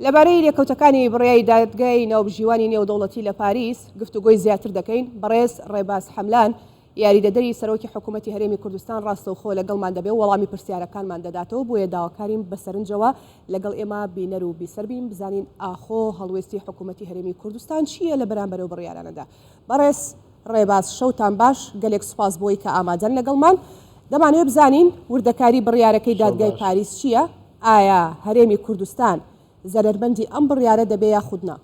لەبارەی لێکەوتەکانی بڕیای دادگای ناوبژیوانی نێودەوڵەتی لە پاریس گفتوگۆی زیاتر دەکەین. بەڕێز ڕێباز حەملان یاریدەدەری سەرۆکی حکوومەتی هەرێمی کوردستان ڕاستەوخۆ لەگەڵمان دەبێت و وەڵامی پرسیارەکانمان دەداتەوە. بۆیە داواکاریم بەسەرنجەوە لەگەڵ ئێمە بینەر و بیسەربین بزانین ئاخۆ هەڵوێستی حکوومەتی هەرێمی کوردستان چییە لە بەرامبەرەوە بڕیارانەدا. بەڕێز ڕێباز شەوتان باش، گەلێک سوپاس بۆی کە ئامادەن لەگەڵمان. دەمانوێت بزانین وردەکاری بڕیارەکەی دادگای پاریس چییە؟ ئایا هەرێمی کوردستان زەرمەندی ئەم بڕیارە دەبێ یا خودنا؟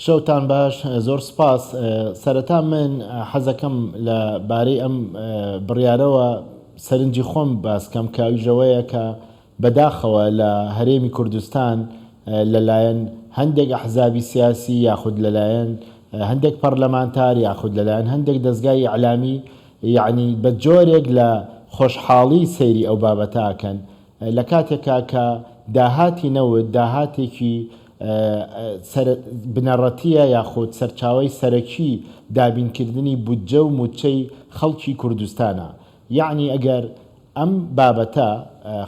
شەوتان باش، زۆر سپاس. سەرەتا من حەزەکەم لە بارەی ئەم بڕیارەوە سەرنجی خۆم باسکەم کاویژەوەیە کە بەداخەوە لە هەرێمی کوردستان لەلایەن هەندێک ئەحزابی سیاسی یاخود لەلایەن هەندێک پەرلەمانتار یاخود لەلایەن هەندێک دەستگای ئیعلامی یعنی بە جۆرێک لە خۆشحاڵی سەیری ئەو بابەتاکەن لە کاتێکا کە داهاتی نەوت داهاتێکی بنەڕەتیە یاخود سەرچاوی سەرەکی دابینکردنی بودجە و موچەی خەڵکی کوردستانە. یعنی ئەگەر ئەم بابەتە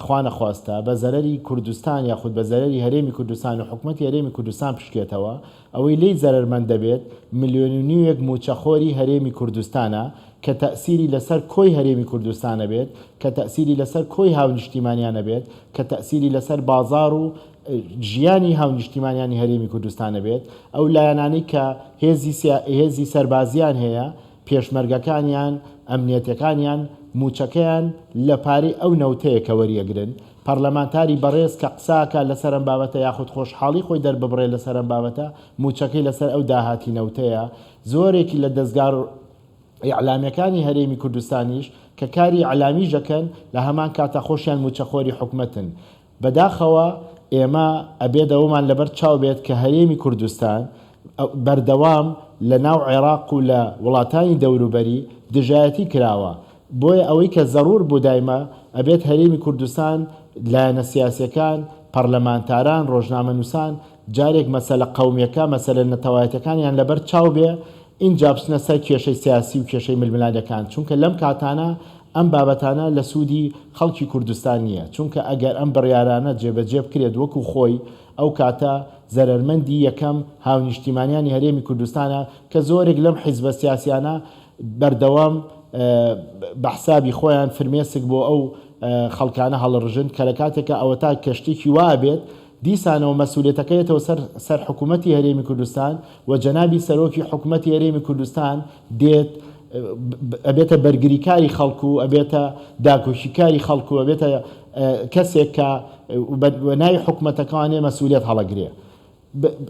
خوا نەخواستە بە زەرەری کوردستان یاخود بە زەرەری هەرێمی کوردستان و حکوومەتی هەرێمی کوردستان پشکێتەوە، ئەوەی لی زەرمەند دەبێت 1.5 ملیۆن موچەخۆری هەرێمی کوردستانە کە تەأسیری لەسەر کۆی هەرێمی کوردستانە بێت، کە تەأسیری لەسەر کۆی هاونیشتیمانیانە بێت، کە تەأسیری لەسەر بازار و ژیانی هاونیشتیمانیانی هەرێمی کوردستانە بێت. ئەو لایەنانەی کە هێزی سەربازیان هەیە، پێشمەرگەکانیان، ئەمنیەتەکانیان، موچەکەیان لە پارەی ئەو نەوتەیە کە وەریەگرن. پەرلەمانتاری بەڕێز کە قساکە لەسەر ئەم بابەتە یاخود خۆشحاڵی خۆی دەرببڕێ لەسەر ئەم بابەتە، موچەکەی لەسەر ئەو داهاتی نەوتەیە. زۆرێکی لە دەستگار ئیعلامیەکانی هەرێمی کوردستانیش کە کاری ئیعلامی ژەکەن لە هەمان کاتە خۆشیان موچەخۆری حکوومەتن. بەداخەوە ئێمە ئەبێدەوەمان لەبەر چاو بێت کە هەرێمی کوردستان بەردەوام لە ناو عێراق و لە وڵاتانی دەوروبەری دژایەتی کراوە. بۆیە ئەوەی کە زەڕور بۆ دایمە ئەبێت هەرێمی کوردستان لایەنە سیاسیەکان، پەرلەمانتاران، ڕۆژنامەنووسان جارێک مەسەلە قەومیەکە، مەسەلە نەتەوایەتەکانیان لەبەر چاو بێ اینجا بچنە سەر کێشەی سیاسی و کێشەی ململانەکان، چونکە لەم کاتانە ئەم بابەتانە لە سوودی خەڵکی کوردستان نییە. چونکە ئەگەر ئەم بڕیارانە جێبەجێ بکرێت وەکو خۆی، ئەو کاتە زەرمەندی یەکەم هاونیشتیمانیانی هەرێمی کوردستانە کە زۆرێک لەم حیزبە سیاسیانە بەردەوام بەحسابی خۆیان فرمێسک بۆ ئەو خەڵکانە هەڵڕژن کە لە کاتێکە ئەوە تا کەشتێکی وا بێت دیسانەوە مەسئولیەتەکەیەوە سەر حکوومەتی هەرێمی کوردستان و جەنابی سەرۆکی حکوومەتی هەرێمی کوردستان دێت ئەبێتە بەرگریکاری خەڵکو، ئەبێتە داکۆشیکاری خەڵکو، ئەبێتە کەسێک کە ناوی حکوومەتەکانێ مەسئولیەت هەڵەگرێ.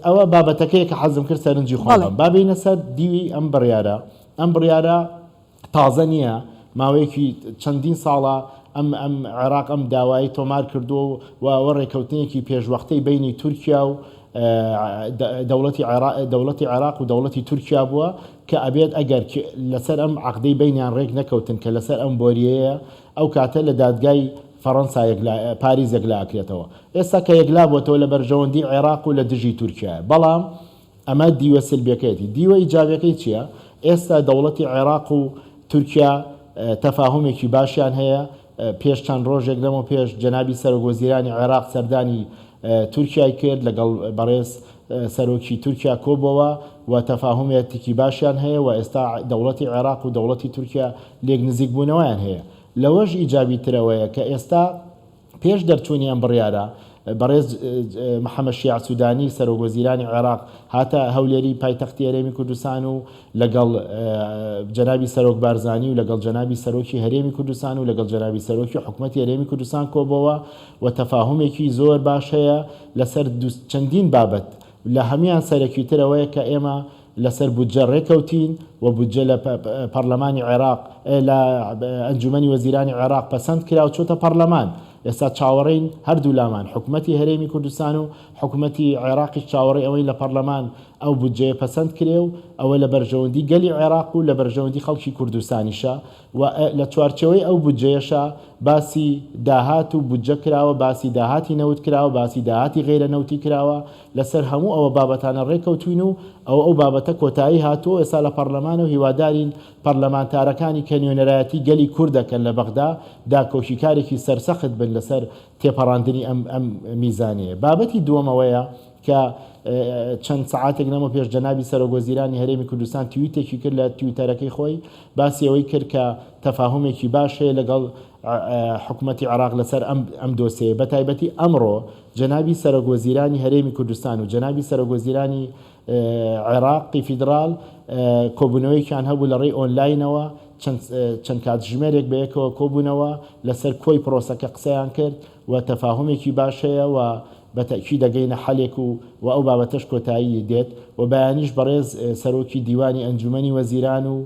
ئەوە بابەتەکەی کە حەزم کرد سەرنجی خۆڵم بابینە سەر دیوی ئەم بڕیارە. ئەم بڕیارە تازە نییە، ماوەیەکی چەندین ساڵە ئەم عێراق ئەم داوایی تۆمار کردو و ڕێکەوتنێکی پێشوەختەی بینی تورکیا و دەوڵەتی عێراق و دەوڵەتی تورکیا بووە کە ئەبێت ئەگەر لەسەر ئەم عەقدەی بینیان ڕێک نەکەوتن کە لەسەر ئەم بۆریەیە ئەو کاتە لە دادگای فەڕەنسا پاریس یەکلا ئەکرێتەوە. ئێستا کە یەکلا بۆتەوە لە بەرژەوەندی عێراق و لە دژی تورکیا. بەڵام ئەمە دیوە سلبیەکەیەتی. دیوە ئیجابیەکەی چییە؟ ئێستا دەوڵەتی عێراق و تورکیا تەفاهومێکی باشیان هەیە. پێش چەند ڕۆژێک لەمە پێش جەنابی سەرۆکوەزیرانی عێراق سەردانی تورکیای کرد لەگەڵ بەڕێز سەرۆکی تورکیا کۆبەوە و تەفاهومێتێکی باشیان هەیە و ئێستا دەوڵەتی عێراق و دەوڵەتی تورکیا لێک نزیک بوونەوەیان هەیە. لەوەش ئیجابی ترەوەیە کە ئێستا پێش دەرچوونیان بڕیارە بەڕێز محەممەد شیع سوودانی سەرۆکوەزیرانی عێراق هاتە هەولێری پایتەختی هەرێمی کوردستان و لەگەڵ جەنابی سەرۆک بارزانی و لەگەڵ جەنابی سەرۆکی هەرێمی کوردستان و لەگەڵ جەنابی سەرۆکی حکوومەتی هەرێمی کوردستان کۆبەوە و تەفاهومێکی زۆر باش هەیە لەسەر چەندین بابەت. لە هەمیان سەرەکی ترەوەیە کە ئێمە لەسەر بودجە ڕێکەوتین و بودجە لە پەرلەمانی عێراق لە ئەنجومەنی وەزیرانی عێراق پەسەند کرا و چۆتە پەرلەمان. ئێستا چاوەڕێین هەردوو لامان، حکوومەتی هەرێمی کوردستان و حکوومەتی عێراقی چاوەڕێی ئەوەی لە پەرلەمان ئەو بودجەیە پەسەند کرێ و ئەوە لە بەرژەوەندی گەلی عێراق و لە بەرژەوەندی خەڵکی کوردستانیشە و لە چوارچەوەی ئەو بودجەیەشە باسی داهات و بودجە کراوە، باسی داهاتی نەوت کراوە، باسی داهاتی غێرە نەوتی کراوە. لەسەر هەموو ئەوە بابەتانە ڕێکەوتوین و ئەو بابەتە کۆتایی هاتووە. ئێستا لە پەرلەمان و هیوادارین پەرلەمانتارەکانی کە نوێنەرایەتی گەلی کوورد دەکەن لە بەغدا داکۆشیکارێکی سەرسەخت بن لەسەر تێپەڕاندنی ئەم میزانەیە. بابەتی دووەمەوەیە کە چەند سەعاتێک نەمە پێش جەنابی سەرۆکوەزیرانی هەرێمی کوردستان تویتێکی کرد لە تویتەرەکەی خۆی، باسی ئەوەی کرد کە تەفاهمێکی باش هەیە لەگەڵ حکوومەتی عێراق لەسەر ئەم دۆسەیە. بە تایبەتی ئەمڕۆ جەنابی سەرۆکوەزیرانی هەرێمی کوردستان و جەنابی سەرۆکوەزیرانی عێراقی فیدرال کۆبوونەوەیکیان هەبوو لە ڕێی ئۆنلاینەوە، چەند کاتژمێرێک بەیەکەوە کۆبوونەوە لەسەر کۆی پرۆسەکە قسەیان کرد و تەفاهمێکی باش هەیە و بەتەکی دەگەینە حەلێک و ئەو بابەتەش کۆتایی دێت. و بەیانیش بەڕێز سەرۆکی دیوانی ئەنجومەنی وەزیران و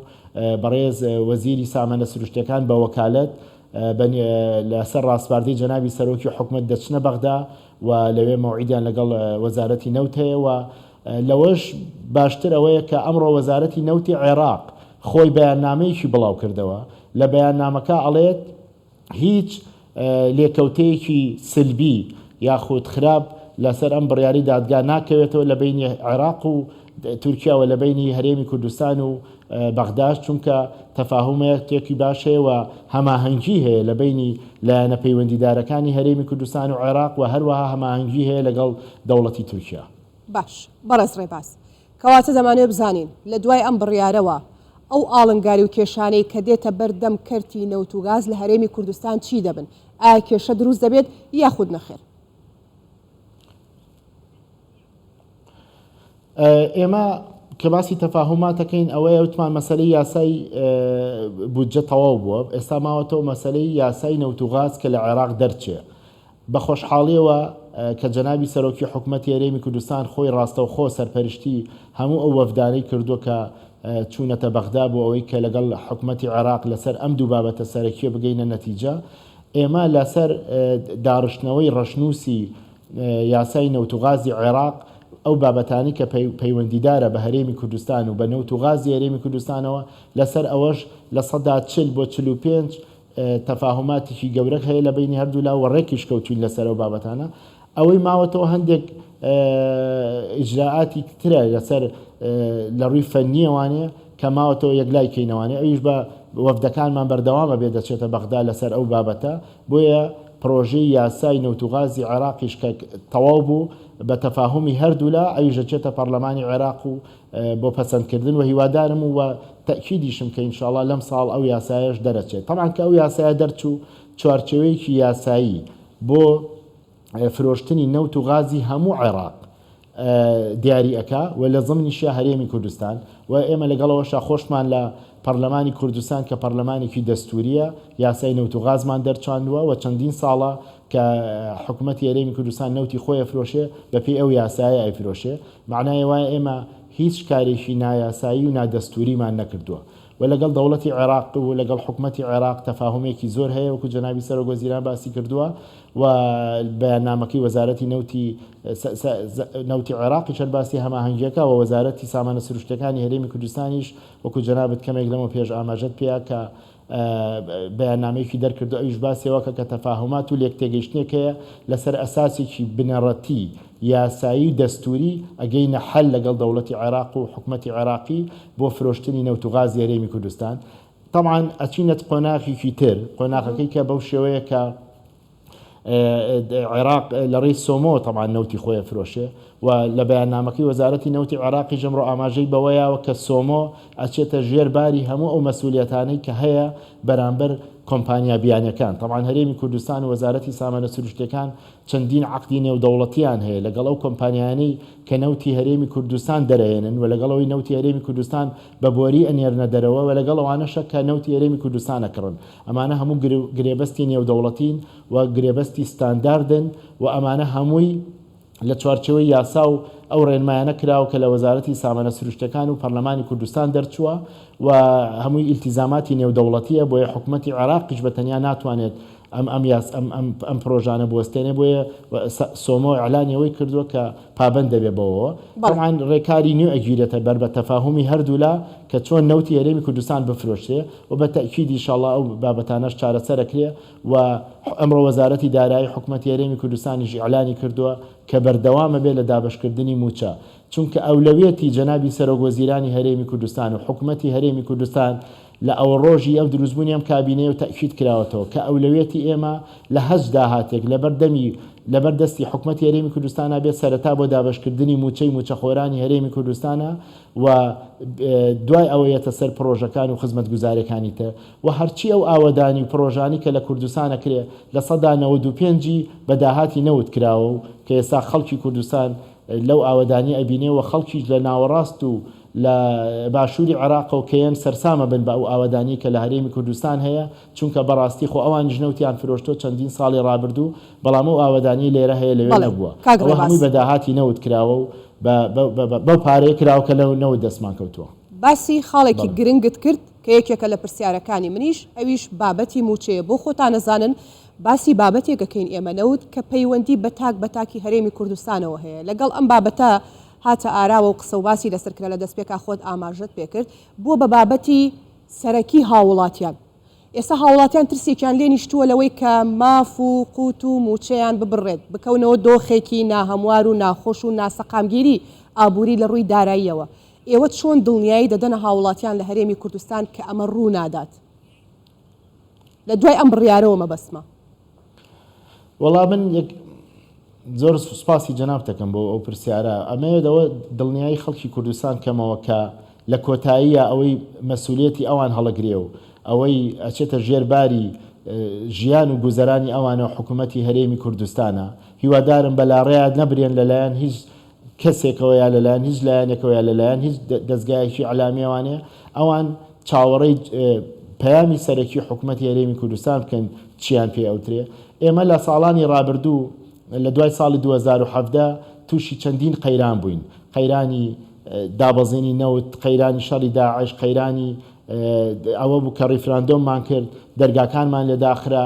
بەڕێز وەزیری سامانە سروشتەکان بە وەکالەت لەسەر ڕاستپاردەی جەنابی سەرۆکی حکومەت دەچنە بەغدا و لەوێ مەوعیدیان لەگەڵ وەزارەتی نەوت هەیە. و لەوەش باشتر ئەوەیە کە ئەمڕۆ وەزارەتی نەوتی عێراق خۆی بەیاننامەیەکی بڵاو کردەوە. لە بەیاننامەکە ئەڵێت هیچ لێکەوتەیەکی سلبی یاخود خراپ لەسەر ئەم بڕیاری دادگا ناکەوێتەوە لە بینی عێراق و تورکیا و لە بینی هەرێمی کوردستان و بەغداد، چونکە تەفاهمێکی باش هەیە و هەماهەنگی هەیە لە بینی لایەنە پەیوەندیدارەکانی هەرێمی کوردستان و عێراق و هەروەها هەماهەنگی هەیە لەگەڵ دەوڵەتی تورکیا. باش بەڕێز ڕێباز، کەواتە دەمانوێت بزانین لە دوای ئەم بڕیارەوە ئەو ئاڵنگاری و کێشانەی کە دێتە بەردەم کەرتی نەوت و گاز لە هەرێمی کوردستان چی دەبن؟ ئایا کێشە دروست دەبێت یاخود نەخێر؟ ئێمە کە باسی تەفاهماتەکەین ئەوەیە وتمان مەسەلەی یاسای بودجە تەواو بووە، ئێستا ماوەتەوە مەسەلەی یاسای نەوت و غاز کە لە عێراق دەرچێ. بە خۆشحاڵیەوە کە جەنابی سەرۆکی حکوومەتی هەرێمی کوردستان خۆی ڕاستەوخۆ سەرپەرشتی هەموو ئەو وەفدانەی کردووە کە چوونەتە بەغدا بۆ ئەوەی کە لەگەڵ حکوومەتی عێراق لەسەر ئەم دوو بابەتە سەرەکیە بگەینە نەتیجە. ئێمە لەسەر داڕشتنەوەی ڕەشنووسی یاسای نەوت و غازی عێراق ئەو بابەتانی کە پەیوەندیدارە بە هەرێمی کوردستان و بە نەوت و غازی هەرێمی کوردستانەوە لەسەر ئەوەش لە 40 بۆ 45 تەفاهماتێکی گەورە هەیە لە بینی هەردوو لا و ڕێکیش کەوتوین لەسەر ئەو بابەتانە. ئەوەی ماوەتەوە هەندێک ئیجراعاتی ترە لەسەر لە ڕووی فەنیەوانەیە کە ماوەتەوە یەکلای کەینەوانێ، ئەویش بە وەفدەکانمان بەردەوامە بێ دەچێتە بەغدا لەسەر ئەو بابەتە. بۆیە پرۆژەی یاسای نەوت و غازی عێراقیش کە تەواو بوو بە تەفاهمی هەردوو لا ئەویش دەچێتە پەرلەمانی عێراق و بۆ پەسەندکردن و هیوادارم و تەکیدیشم کە ئینشاءڵڵا لەم ساڵ ئەو یاسایەش دەرەچێت. طبعاً کە ئەو یاسایە دەرچوو چوارچێوەیەکی یاسایی بۆ فرۆشتنی نەوت و غازی هەموو عێراق دیاری ئەکا و لە زمنیشە هەرێمی کوردستان و ئێمە لەگەڵەوەشا خۆشمان لە پەرلەمانی کوردستان کە پەرلەمانێکی دەستوریە یاسای نەوت و غازمان دەرچاندووە و چەندین ساڵە کە حکوومەتی هەرێمی کوردستان نەوتی خۆی فرۆشێ بەپێی ئەو یاسایە ئەیفرۆشێ. معنای وایە ئێمە هیچ کارێکی نایاسایی و نادەستوریمان نەکردووە و لەگەڵ دەوڵەتی عێراق و لەگەڵ حکوومەتی عێراق تەفاهمێکی زۆر هەیە وەکو جەنابی سەرۆکوەزیران باسی کردووە و بەیاننامەکەی وەزارەتی نەوتی عێراقی چەند باسی هەماهەنگیەکە و وەزارەتی سامانە سروشتەکانی هەرێمی کوردستانیش وەکو جەنابەت کەمێک لەمە پێش ئاماژەت پێیا کە بەیاننامەیەکی دەرکردو ئەویش باسیەوەکە کە تەفاهمات و لێک تێگەیشتنێک هەیە لەسەر ئەساسێکی بنەڕەتی یاسایی دەستوری ئەگەینە حەل لەگەڵ دەوڵەتی عێراق و حکوومەتی عێراقی بۆ فرۆشتنی نەوت و غازی هەرێمی کوردستان. طبعاً ئەچینەت قۆناغێکی تر، قۆناغەکەی کە بەو شێوەیە کە عێراق لە ڕێی سۆمۆ طبعاً نەوتی خۆی فرۆشێ و لە بەیاننامەکەی وەزارەتی نەوتی عێراقی ژەمڕۆ ئاماژەی بەوەیەوە کە سۆمۆ ئەچێتە ژێرباری هەموو ئەو مەسئولیەتانەی کە هەیە بەرامبەر کۆمپانیا بیانەکان. طبعاً هەرێمی کوردستان و وەزارەتی سامانە سروشتەکان چەندین عەقدی نێودەوڵەتیان هەیە لەگەڵ ئەو کۆمپانیانەی کە نەوتی هەرێمی کوردستان دەرەهێنن و لەگەڵەوەی نەوتی هەرێمی کوردستان بە بۆری ئەنێرنە دەرەوە و لەگەڵ ئەوانەشە کە نەوتی هەرێمی کوردستان ئەکڕن. ئەمانە هەموو گرێبەستی نێودەوڵەتین و گرێبەستی ستانداردن و ئەمانە هەمووی لە چوارچەوەی یاسا و ئەو ڕێنمایانە کراوە کە لە وەزارەتی سامانە سروشتەکان و پەرلەمانی کوردستان دەرچووە و هەمووی ئیلتیزاماتی نێودەوڵەتیە بۆیە حکوومەتی عێراقیش بەتەنیا ناتوانێت ئەم پرۆژانە بوەستێنێ بۆیە سۆمۆ ئەعلانیەوەی کردووە کە پابەند دەبێ بەوە طبعاً ڕێکاری نوێ ئەگیرێتە بەر بە تەفاهمی هەردوو لا کە چۆن نەوتی هەرێمی کوردستان بفرۆشتێ و بە تەکید ئینشاءالله ئەو بابەتانەش چارەسەرەکرێ و ئەمڕۆ وەزارەتی دارایی حکوومەتی هەرێمی کوردستانیش ئیعلانی کردووە کە بەردەوامە بێ لە دابەشکردنی موچە چونکە ئەولەویەتی جەنابی سەرۆکوەزیرانی هەرێمی کوردستان و حکوومەتی هەرێمی کوردستان لە ئەو ڕۆژی ئەو دروستبوونی ئەم کابینەیە و تەکید کراوەتەوە کە ئەولەویەتی ئێمە لە هەست داهاتێک لەبەردەستی حکوومەتی هەرێمی کوردستانە بێت سەرەتا بۆ دابەشکردنی موچەخۆرانی هەرێمی کوردستانە و دوای ئەوەیەتە سەر پرۆژەکان و خزمەتگوزارەکانی تر و هەرچی ئەو ئاوەدانی و پرۆژانی کە لە کوردستانە کرێ لە سەدا 95 بە داهاتی نەوت کراوە و کە ئێستا خەڵکی کوردستان لەو ئاوەدانی ئەبینێەوە خەڵکیش لە ناوەڕاست و لە باشووری عێراق و کەیان سەرسامە بن بە ئەو ئاوەدانی کە لە هەرێمی کوردستان هەیە چونکە بەڕاستی خۆ ئەوان ژنەوتیان فرۆشتۆ چەندین ساڵی ڕابردوو بەڵام ئەو ئاوەدانی لێرە هەیە لەوێ نەبووە ئەوە هەمووی بە داهاتی نەوت کراوە و بەو پارەیە کراوە کە لەو نەوت دەستمان کەوتووە. باسی خاڵێکی گرنگت کرد کە یەکێکە لە پرسیارەکانی منیش ئەویش بابەتی موچەیە بۆ خۆتان نەزانن باسی بابەتێکەکەین ئێمە نەوت کە پەیوەندی بەتاکی هەرێمی کوردستانەوە هەیە لەگەڵ ئەم بابەتە هاتە ئاراوە و قسە و باسی لەسەرکرا لە دەستپێکا خۆت ئاماژت پێکرد بۆ بە بابەتی سەرەکی هاوڵاتیان ئێستا هاوڵاتیان ترسێکیان لێ نیشتووە لەوەی کە ماف و قوت و موچەیان ببڕێت بکەونەوە دۆخێکی ناهەموار و ناخۆش و ناسەقامگیری ئابووری لە ڕووی داراییەوە ئێوە چۆن دڵنیایی دەدەنە هاوڵاتیان لە هەرێمی کوردستان کە ئەمە ڕوو نادات لە دوای ئەم بڕیارەوە مەبەسمە؟ وەڵام من زۆر سوپاسی جەناب دەکەم بۆ ئەو پرسیارە ئەمەوێتەوە دڵنیایی خەڵکی کوردستان کەمەوە کە لە کۆتاییە ئەوەی مەسئولێتی ئەوان هەڵەگرێ و ئەوەی ئەچێتە ژێرباری ژیان و گوزەرانی ئەوانە حکوومەتی هەرێمی کوردستانە هیوادارم بەلاڕێیان نەبرێن لەلایەن هیچ کەسێکەوە یا لەلایەن هیچ لایەنێکەوە یا لەلایەن هیچ دەستگایەکی عەلامیەوانێ ئەوان چاوەڕێی پەیامی سەرەکی حکوومەتی هەرێمی کوردستان بکەن چیان پێ ئەوترێ ئێمە لە ساڵانی ڕابردوو لە دوای ساڵی 2017 تووشی چەندین قەیران بووین قەیرانی دابەزێنی نەوت قەیرانی شەڕی داعش قەیرانی ئەوە بوو کە ڕیفراندۆممان کرد دەرگاکانمان لێداخرا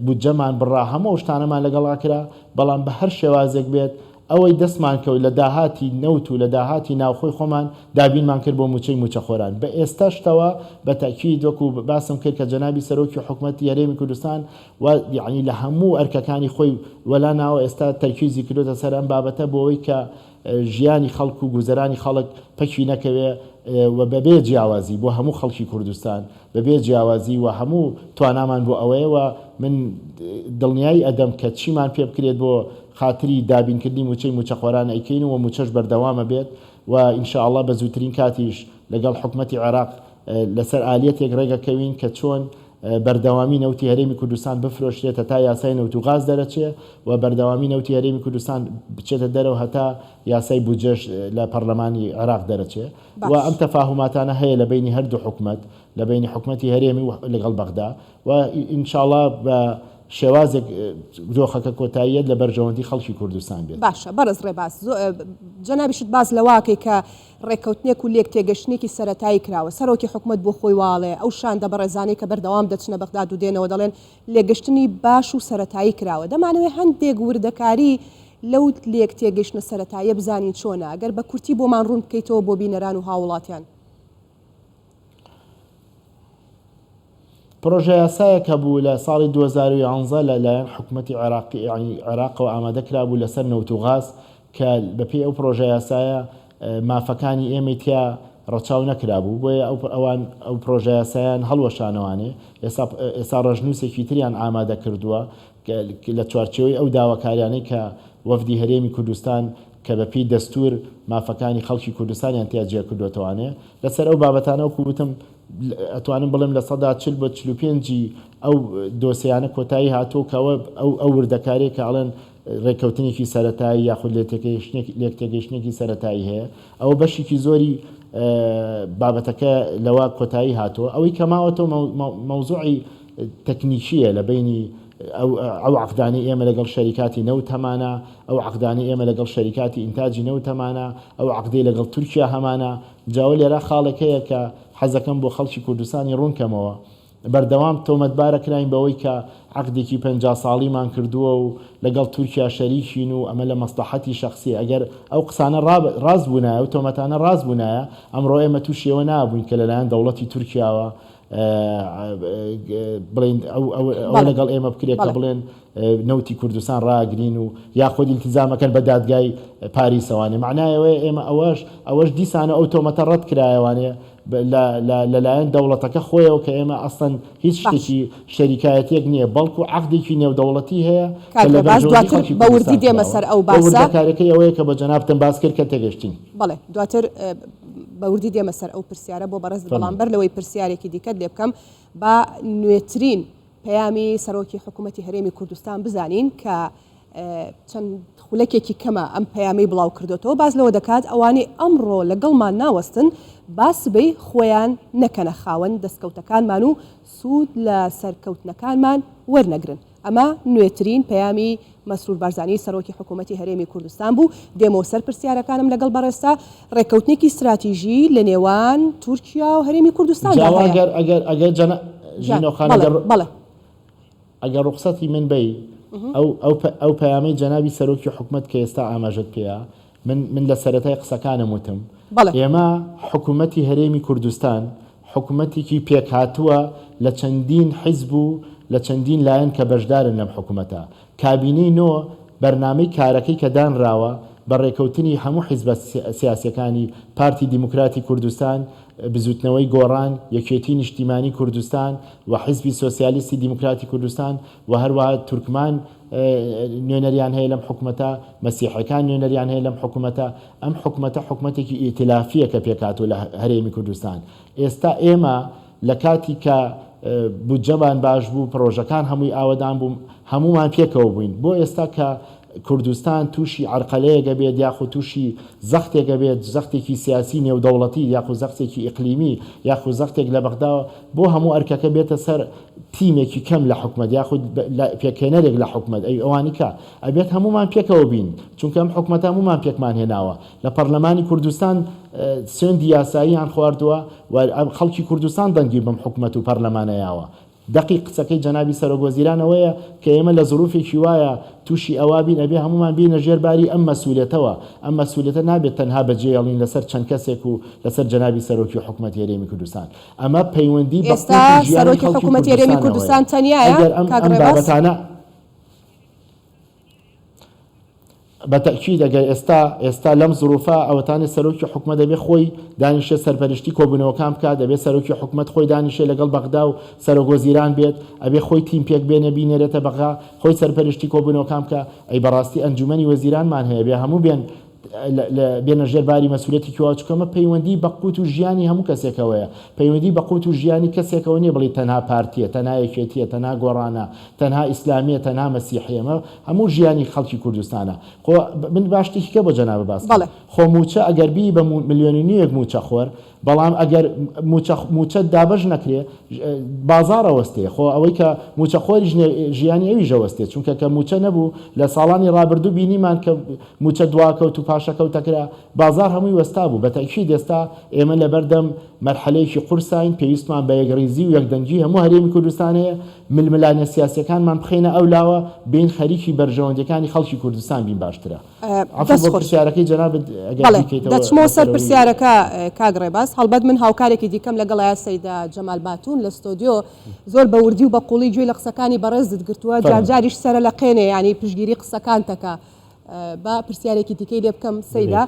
بودجەمان بڕا هەموو شتانەمان لەگەڵا کرا بەڵام بە هەر شێوازێک بێت ئەوەی دەستمان کەوت لە داهاتی نەوت و لە داهاتی ناوخۆی خۆمان دابینمان کرد بۆ موچەی موچەخۆران بە ئێستا شتەوە بە تاکید وەکو باسم کرد کە جەنابی سەرۆکی حکوومەتی هەرێمی کوردستان و یعنی لە هەموو ئەرکەکانی خۆی وەلا ناوە ئێستا تەرکیزی کردوتە سەر ئەم بابەتە بۆەوەی کە ژیانی خەڵک و گوزەرانی خەڵک پەکی نەکەوێ و بەبێ جیاوازی بۆ هەموو خەڵکی کوردستان بەبێ جیاوازی و هەموو توانامان بۆ ئەوەیەوە من دڵنیایی ئەدەم کە چیمان پێ بکرێت بۆ خاطری دابینکردنی موچەی موچەخۆران ئەیکەین و موچەش بەردەوامە بێت و ئینشاءالله بە زووترین کاتیش لەگەڵ حکوومەتی عێراق لەسەر ئالیەتێک ڕێگەکەوین کە چۆن بەردەوامی نەوتی هەرێمی کوردستان بفرۆشرێتە تا یاسای نەوت و غاز دەرەچێ و بەردەوامی نەوتی هەرێمی کوردستان بچێتە دەرەوە هەتا یاسای بودجەش لە پەرلەمانی عێراق دەرەچێ و ئەم تەفاهماتانە هەیە لە بینی هەردوو حکوومەت لە بینی حکوومەتی هەرێمی و لەگەڵ بەغدا و ئینشاءالله بە شێوازێک دۆخەکە کۆتاییەت لە بەرژەوەندی خەڵکی کوردستان بێت. باشە بەرز ڕێباز جەنابیشت باز لەواکەی کە ڕێککەوتنێک و لێک تێگەشتێکی سەرەتایی کراوە سەرۆکی حکوومەت بۆ خۆی واڵێ ئەو شاندە بە ڕێزانەی کە بەردەوام دەچنە بەغداد و دێنەوە دەڵێن لێگەشتنی باش و سەرەتایی کراوە دەمانەوێت هەندێک وردەکاری لەو لێک تێگەشتنە سەرەتاییە بزانین چۆنە ئەگەر بە کورتی بۆمان ڕوون بکەیتەوە بۆ بینەران و هاوڵاتیان. پرۆژە یاسایە کە بوو لە ساڵی 2011 لەلایەن حکوومەتی عێراقەوە ئامادەکرا بوو لەسەر نەوت و غاز کە بەپێی ئەو پرۆژە یاسایە مافەکانی ئێمە تیا ڕەچاو نەکرابوو بۆیە ئەو پرۆژە یاسایان هەڵوەشانەوانێ ئێستا ڕژنووسێکی تریان ئامادە کردووە لە چوارچەوەی ئەو داواکاریانەی کە وەفدی هەرێمی کوردستان کە بەپێی دەستور مافەکانی خەڵکی کوردستانیان تیا جێ کردوێتەوانێ لەسەر ئەو بابەتانە وەکو وتم ئەتوانم بڵێم لە سەدا 40 بە 45 ئەو دۆسیانە کۆتایی هاتوو کەەوە ئەو وردەکاری کە ئەڵێن ڕێککەوتنێکی سەرەتایی یاخود لێکتێگەیشتێکی سەرەتایی هەیە ئەوە بەشێکی زۆری بابەتەکە لەوە کۆتایی هاتووە ئەوەی کەماوەتەوە مەوزوعی تەکنیکیە لە بینی ئەو عقدانی ئێمە لەگەڵ شەریکاتی نەوت هەمانە ئەو عقدانی ئێمە لەگەڵ شەریکاتی ئینتاجی نەوت هەمانە ئەو عقدەی لەگەڵ تورکیا هەمانە جاوە لێرە خاڵێک هەیە کە حەزەکەم بۆ خەڵکی کوردستانی ڕوونکەمەوە بەردەوام تۆمەتبارەکراین بەوەی کە عقدێکی 50 ساڵیمان کردووە و لەگەڵ تورکیا شەریکین و ئەمە لە مەسلحەتی شخصی ئەگەر ئەو قسانە ڕاست بوونایە و تۆمەتانە ڕاست بوونایە ئەمڕۆ ئێمە تووشیەوە نابووین کە لەلایەن دەوڵەتی تورکیاوە بڵێن ئەو لەگەڵ ئێمە بکرێت کە بڵێن نەوتی کوردستان ڕاگرین و یاخۆ ئیلتیزامەکەن بە دادگای پاریسەوانێ معنایەوەی ئێمە ئەوەش دیسانە ئەو تۆمەتە ڕەت کرایەوانێ لەلایەن دەوڵەتەکە خۆیەوە کە ئێمە ئەستەن هیچ شتێکی شەریکایەتێک نییە بەڵکو عقدێکی نێودەوڵەتی هەیە بەوردی دێمە سەر ئەو باسەکارەکەی ئەوەیە کە بە جەنابتەن باس کرد کە تێگەشتین. بەڵێ دواتر بەوردی دێمە سەر ئەو پرسیارە بۆ بەڕێز بەڵامبەر لەوەی پرسیارێکی دیکەت لێ بکەم بە نوێترین پەیامی سەرۆکی حکوومەتی هەرێمی کوردستان بزانین کە چەند خولەکێکی کەمە ئەم پەیامی بڵاو کردوەوە باز لەوە دەکات ئەوانەی ئەمڕۆ لەگەڵمان ناوەستن باسبەی خۆیان نەکەنە خاوەن دەستکەوتەکانمان و سوود لە سەرکەوتنەکانمان وەرنەگرن. ئەمە نوێترین پەیامی مەسرور بارزانی سەرۆکی حکوومەتی هەرێمی کوردستان بوو. دێمەوە سەر پرسیارەکانم لەگەڵ بەڕێستا ڕێکەوتنێکی استراتیژی لە نێوان تورکیا و هەرێمی کوردستان ئەگەر ڕوخسەتی من بی ئەو پەیامی جەنابی سەرۆکی حکوومەت کە ئێستا ئاماژەت پێەیە من لە سەرەتای قسەکانم وتم ئێمە حکوومەتی هەرێمی کوردستان حکوومەتێکی پێکهاتووە لە چەندین حیزب و لە چەندین لایەن کە بەشدارن لەم حکوومەتە کابینەی نۆ بەرنامەی کارەکەی کە دانراوە بە ڕێکەوتنی هەموو حیزبە سیاسیەکانی پارتی دیموکراتی کوردستان بزوتنەوەی گۆڕان یەکێتی نیشتیمانی کوردستان و حیزبی سۆسیالیستی دیموکراتی کوردستان و هەروەها تورکمان نوێنەریان هەیە لەم حکوومەتە مەسیحەکان نوێنەریان هەیە لەم حکوومەتە ئەم حکوومەتە حکوومەتێکی ئیتلافیە کە پێکاتوە لە هەرێمی کوردستان ئێستا ئێمە لە کاتی کە بودجەمان باش بوو پرۆژەکان هەمووی ئاوەدان بووم هەمومان پێکەوە بووین بۆ ئێستا کە کوردستان تووشی عرقەلەیەگە بێت یاخود تووشی زەختێکە بێت زەختێکی سیاسی نێودەوڵەتی یاخود زەختێکی ئیقلیمی یاخود زەختێک لە بەغداوە بۆ هەموو ئەرکەکە بێتە سەر تیمێکی کەم لە حکومەت یاخود پێکێنەرێک لە حکومەت ئەی ئەوانی کە ئەبێت هەمومان پێکەوە بین چونکە ئەم حکومەت هەمومان پێکمان هێناوە لە پەرلەمانی کوردستان سوێندی یاساییان خواردووە و خەڵکی کوردستان دەنگی بەم حکومەت و پەرلەمانەیەوە دقیق قسەکەی جەنابی سەرۆکوەزیرانەوەیە کە ئێمە لە زروفێکی وایە تووشی ئەوابین ئەبێ هەمومان بینە ژێرباری ئەم مەسئولیەتەوە ئەم مەسئولیەتە نابێت تەنها بەجێهێڵین لەسەر چەند کەسێک و لەسەر جەنابی سەرۆکی حکوومەتی هەرێمی کوردستان ئەمە پەیوەندی بە سەرۆکی حکوومەتی هەرێمی کوردستان تەنیایە ئەم بابەتانە بەتەکید ئەگەر ئێستا لەم زروفە ئەوەتانی سەرۆکی حکومەت دەبێت خۆی دانیشە سەرپەرشتی کۆبوونەوەکان بکات دەبێت سەرۆکی حکومەت خۆی دانیشە لەگەڵ بەغدا و سەرۆکوەزیران بێت ئەبێ خۆی تیم پێک بێنە بینێرێتە بەغا خۆی سەرپەرشتی کۆبوونەوەکان بکە ئەی بەڕاستی ئەنجومەنی وەزیرانمان هەیە بێ هەموو بێنە ژێرباری مەسئولیەتی کواچکەمە پەیوەندی بە قوت و ژیانی هەموو کەسێکەوەیە پەیوەندی بە قوت و ژیانی کەسێکەوە نییە بڵی تەنها پارتیە تەنها یەکێتیە تەنها گۆڕانە تەنها ئیسلامیە تەنها مەسیحیەمە هەموو ژیانی خەڵکی کوردستانە خۆ من باشتێکیکە بۆ جەنابە باس خۆ موچە ئەگەر بی بە ملیۆنی نیەک موچە خۆر بەڵام ئەگەر موچە دابەش نەکرێ بازارە وەستێ خۆ ئەوەی کە موچەخۆری ژیانی ئەوی ژەوەستێت چونکە کە موچە نەبوو لە ساڵانی ڕابردوو بینیمان کە موچە دواکەوت و پاشەکەوتەکرا بازار هەمووی وەستا بوو بەتەکید ئێستا ئێمە لە بەردەم مەرحەلەیەکی قورسین پێویستمان بە یەکڕێزی و یەکدەنگی هەموو هەرێمی کوردستان هەیە ململانە سیاسیەکانمان بخینە ئەولاوە بین خەریکی بەرژەوەندەکانی خەڵکی کوردستان بین باشترە پرسیارەکەی جەناب دەچمەوە سەر پرسیارەکە کاگڕێباز هەڵبەت من هاوکارێکی دیکەم لەگەڵ سەیدا جەمال باتون لە ستۆدیۆ زۆر بە وردی و بە قوڵی گوێی لە قسەکانی بەڕێزت گرتووە جارجاریش سەرە لە قێنێ ینی پشگیری قسەکان تەکە بە پرسیارێکی دیکەی لێ بکەم سەیدا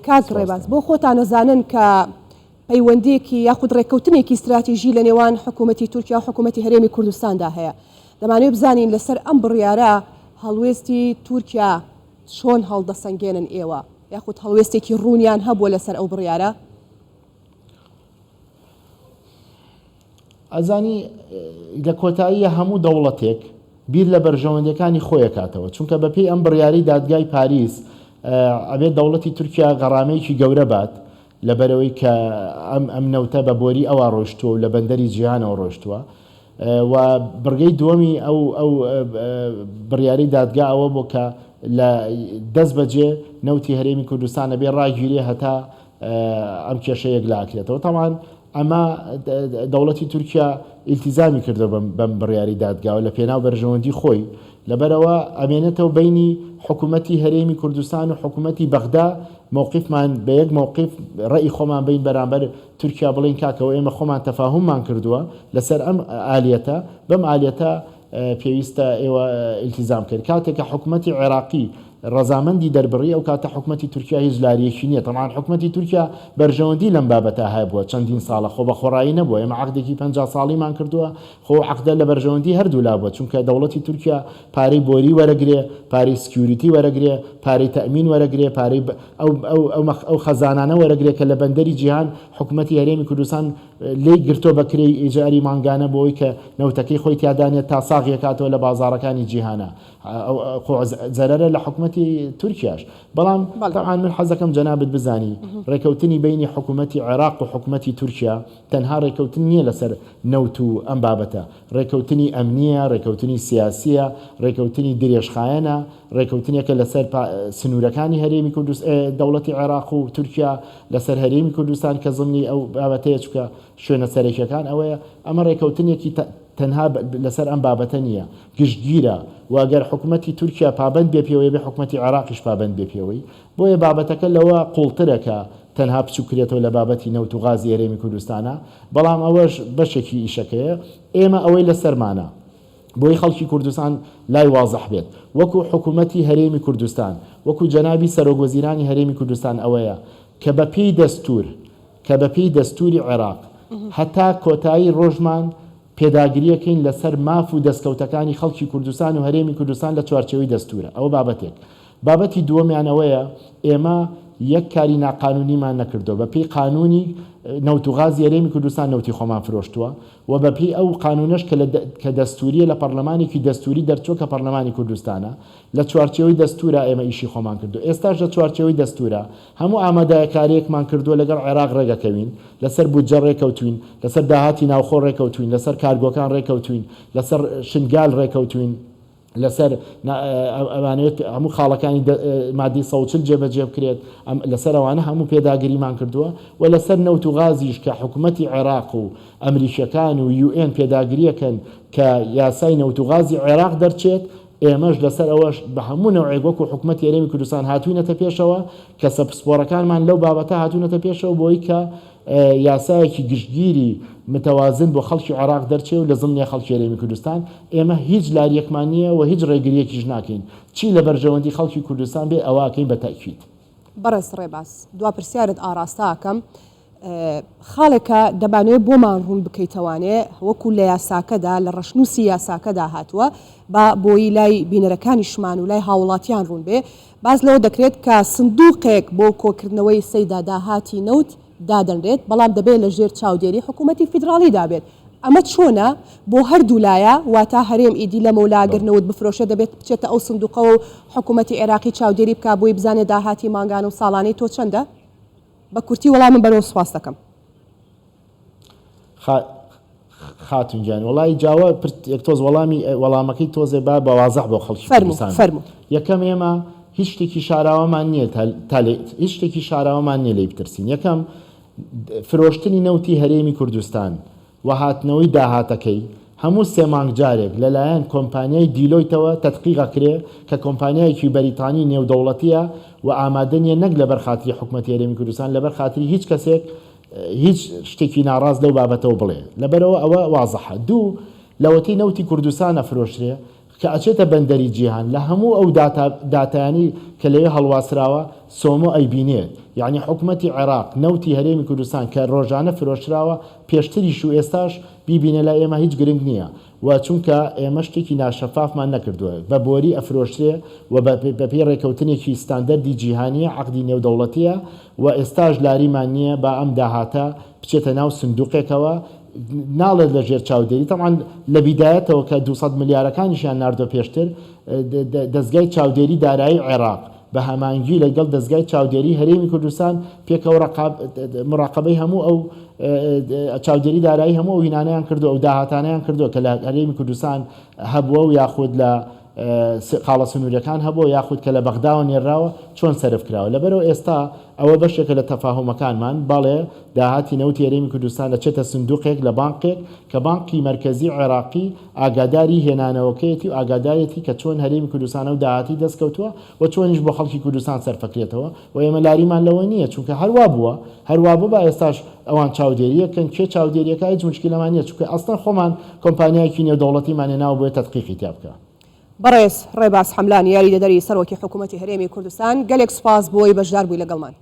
کاگڕێباز بۆ خۆتان نەزانن کە پەیوەندێکی یاخود ڕێککەوتنێکی استراتیژی لە نێوان حکوومەتی تورکیا و حکوومەتی هەرێمی کوردستاندا هەیە دەمانوێت بزانین لەسەر ئەم بڕیارە هەڵوێستی تورکیا چۆن هەڵدەسەنگێنن ئێوە یاخود هەڵوێستێکی ڕوونیان هەبووە لەسەر ئەو بڕیارە ئەزانی لە کۆتاییە هەموو دەوڵەتێک بیر لە بەرژەوەندەکانی خۆیەکاتەوە چونکە بەپێی ئەم بڕیاری دادگای پاریس ئەبێت دەوڵەتی تورکیا گەڕامەیەکی گەورە بات لەبەرەوەی کە ئەم نەوتە بە بۆری ئەوە ڕۆشتووە و لە بەندەری جیهانەوە ڕۆشتووە و بڕگەی دووەمی ئەو بڕیاری دادگا ئەوە بۆ کە لە دەست بەجێ نەوتی هەرێمی کوردستانە بێ ڕاگیرێ هەتا ئەم کێشەیەک لاکرێتەوە تەمان ئەمە دەوڵەتی تورکیا ئیلتیزامی کردو بەم بڕیاری دادگاوە لە پێناو بەرژەوەندی خۆی لەبەرەوە ئەمێنێتەوە بینی حکوومەتی هەرێمی کوردستان و حکوومەتی بەغدا مووقفمان بە یەک مووقف ڕێی خۆمان بین بەرامبەر تورکیا بڵین کاکەوە ئێمە خۆمان تەفاهممان کردووە لەسەر ئەم ئالیەتە بەم ئالیەتە پێویستە ئێوە ئیلتیزام کرد کاتێککە حکوومەتی عێراقی ڕەزامەندی دەربڕی ئەو کاتە حکوومەتی تورکیا هیچ لاریەکی نییە تەمان حکوومەتی تورکیا بەرژەوەندی لەم بابەتە هەبووە چەندین ساڵە خۆ بە خۆڕایی نەبووە ئێمە عقدێکی 50 ساڵیمان کردووە خۆ عقدە لە بەرژەوەندی هەردوو لابووە چونکە دەوڵەتی تورکیا پارەی بۆری وەرەگرێ پارەی سکیوریتی وەرەگرێ پارەی تەمین وەرەگرێ پارەی ئەو خەزانانە وەرەگرێ کە لە بەندەری جیهان حکوومەتی هەرێمی کوردستان لی گرتۆ بەکرێی ئیجاری مانگانە بۆی کە نەوتەکەی خۆی تیادانێت تا ساغیەکاتەوە لە بازارەکانی جیهانە زەرەرە لە حکوومەتی تورکیاش بەڵام طبعاً من حەزەکەم جەنابەت بزانی ڕێکەوتنی بینی حکوومەتی عێراق و حکوومەتی تورکیا تەنها ڕێکەوتن نییە لەسەر نەوت و ئەم بابەتە ڕێکەوتنی ئەمنیە ڕێکەوتنی سیاسیە ڕێکەوتنی درێژخایەنە ڕێکەوتنیەکە لەسەر سنوورەکانی هەرێمی دەوڵەتی عێراق و تورکیا لەسەر هەرێمی کوردستان کە زمنی ئەو بابەتەیە چکە شوێنە سەرەکیەکان ئەوەیە ئەمە ڕێکەوتنێکی تەنها لەسەر ئەم بابەتە نییە گشتگیرە واگەر حکوومەتی تورکیا پابند بێ پێوەی بێ حکوومەتی عێراقیش پابند بێ پێوەی بۆیە بابەتەکە لەوە قوڵترەکە تەنها بچووکرێتەوە لە بابەتی نەوت و غازی هەرێمی کوردستانە بەڵام ئەوەش بەشێکی ئیشەکەیە ئێمە ئەوەی لەسەرمانە بۆی خەڵکی کوردستان لای وازح بێت وەکو حکوومەتی هەرێمی کوردستان وەکو جەنابی سەرۆکوەزیرانی هەرێمی کوردستان ئەوەیە کە بەپێی دەستوری عێراق هەتا کۆتایی ڕۆژمان پێداگریەکەین لەسەر ماف و دەستکەوتەکانی خەڵکی کوردستان و هەرێمی کوردستان لە چوارچەوەی دەستورە ئەوە بابەتێک بابەتی دووەمیانەوەیە ئێمە یەک کاری ناقانونیمان نەکردو بەپێی قانونی نەوت و غازی هەرێمی کوردستان نەوتی خۆمان فرۆشتووە و بەپێی ئەو قانونەش کە دەستوریە لە پەرلەمانێکی دەستوری دەرچووە کە پەرلەمانی کوردستانە لە چوارچەوەی دەستورە ئێمە ئیشی خۆمان کردو ئێستاش لە چوارچەوەی دەستورە هەموو ئامادەیەکاریەکمان کردووە لەگەڵ عێراق ڕێگەکەوین لەسەر بودجە ڕێکەوتوین لەسەر داهاتی ناوخۆ ڕێکەوتوین لەسەر کارگۆکان ڕێکەوتوین لەسەر شنگال ڕێکەوتوین لەسەر ئەوانێت هەموو خاڵەکانی مادی 140 جێبەجێ بکرێت لەسەر ئەوانە هەموو پێداگریمان کردووە و لەسەر نەوت و غازیش کە حکوومەتی عێراق و ئەمریکیەکان و UN پێداگریەکەن کە یاسای نەوت و غازی عێراق دەرچێت ئێمەش لەسەر ئەوەش بە هەموو نەوعێک وەکو حکوومەتی هەرێمی کوردستان هاتووینەتە پێشەوە کە سەپسپۆرەکانمان لەو بابەتە هاتوونەتە پێشەوە بۆی کە یاسایەکی گشتگیری متەوازن بۆ خەڵکی عێراق دەرچێ و لە زمنی خەڵکی هەرێمی کوردستان ئێمە هیچ لاریەکمان نییە و هیچ ڕێگریەکیش ناکەین چی لە بەرژەوەندی خەڵکی کوردستان بێ ئەوەکەین بە تاکید بەڕێز ڕێباس دوا پرسیارت ئاراستاکەم خاڵێکە دەبانێت بۆمان ڕوون بکەیتەوانێ وەکو لە یاساکەدا لە ڕەشنووسی یاساکەدا هاتووە بە بۆی لای بینەرەکانیشمان و لای هاوڵاتیان ڕوون بێ باز لەوە دەکرێت کە سندوقێک بۆ کۆکردنەوەی سەیدا داهاتی نەوت دادەنرێت بەڵام دەبێت لە ژێر چاودێری حکوومەتی فیدراڵی دابێت ئەمە چۆنە بۆ هەردوو لایە واتە هەرێم ئیدی لە مەولاگرنەوەت بفرۆشە دەبێت بچێتە ئەو سندوقە و حکوومەتی عێراقی چاودێری بک بۆی بزانێت داهاتی مانگان و ساڵانەی تۆ چەندە بە کورتی وەڵامم بەرەوە سواس دەکەم خاتونجان وڵی جاوە تۆز وەڵامەکەی تۆزێ با بە وازەح بۆ خەڵکی فەرموو یەکەم ئێمە هیچ شتێکی شاراوەمان نییە هیچ شتێکی شاراوەمان نییە لێ بترسین یەکەم فرۆشتنی نەوتی هەرێمی کوردستان و هاتنەوەی داهاتەکەی هەموو سێ مانگ جارێک لەلایەن کۆمپانیای دیلۆیتەوە تەتقیقەکرێ کە کۆمپانیایەکی بەریتانی نێودەوڵەتیە و ئامادە نیە نەک لەبەر خاتری حکوومەتی هەرێمی کوردستان لەبەر خاتری هیچ کەسێک هیچ شتێکی ناڕاست لەو بابەتەوە بڵێ لەبەرەوە ئەوە وازەحە دوو لەوەتی نەوتی کوردستانە فرۆشرێ کە ئەچێتە بەندەری جیهان لە هەموو ئەو داتایانی کە لەوێ هەڵواسراوە سۆمۆ ئەیبینێت یعنی حکوومەتی عێراق نەوتی هەرێمی کوردستان کە ڕۆژانە فرۆشراوە پێشتریش و ئێستاش بیبینە لە ئێمە هیچ گرنگ نییە و چونکە ئێمە شتێکی ناشەفافمان نەکردووە بە بۆری ئەفرۆشرێ و بەپێی ڕێکەوتنێکی ستاندەردی جیهانیە عەقدی نێودەوڵەتیە و ئێستاش لاریمان نییە با ئەم داهاتە بچێتە ناو سندوقێکەوە ناڵێت لە ژێر چاودێری تەمان لە بیدایەتەوە کە 200 ملیارەکانیشیان ناردۆ پێشتر دەستگای چاودێری دارایی عێراق بە هەمانگی لەگەڵ دەستگای چاودێری هەرێمی کوردستان پێکەوە مراقبەی هەموو ئەو چاودێری دارایی هەموو ئەو هینانەیان کردو ئەو داهاتانیان کردو کە لە هەرێمی کوردستان هەبووە و یاخود لە قاڵە سنوورەکان هەبوو یاخود کە لە بەغداوە نێراوە چۆن سەرف کراوە لەبەرەوە ئێستا ئەوە بەشێکە لە تەفاهمەکانمان بەڵێ داهاتی نەوتی هەرێمی کوردستان دەچێتە سندوقێک لە بانقێک کە بانقی مرکزی عێراقی ئاگاداری هێنانەوەکەیەتی و ئاگادارەتی کە چۆن هەرێمی کوردستان و داهاتی دەستکەوتووە و چۆنیش بۆ خەڵکی کوردستان سەرفەکرێتەوە و ئێمە لاریمان لەوە نییە چونکە هەروە بووە بە ئێستاش ئەوان چاودێریەکەن کێ چاودێریەکە هیچ مشکلەمان نییە چونکە ئەستان خۆمان کۆمپانیایەکی نێودەوڵەتیمان ناو بۆیە تەدقیقی تیا بکە. بەڕێز ڕێباز حەملان یاریدەدەری سەرۆکی حکوومەتی هەرێمی کوردستان گەلێک سوپاس بۆی بەشدار بووی لەگەڵمان.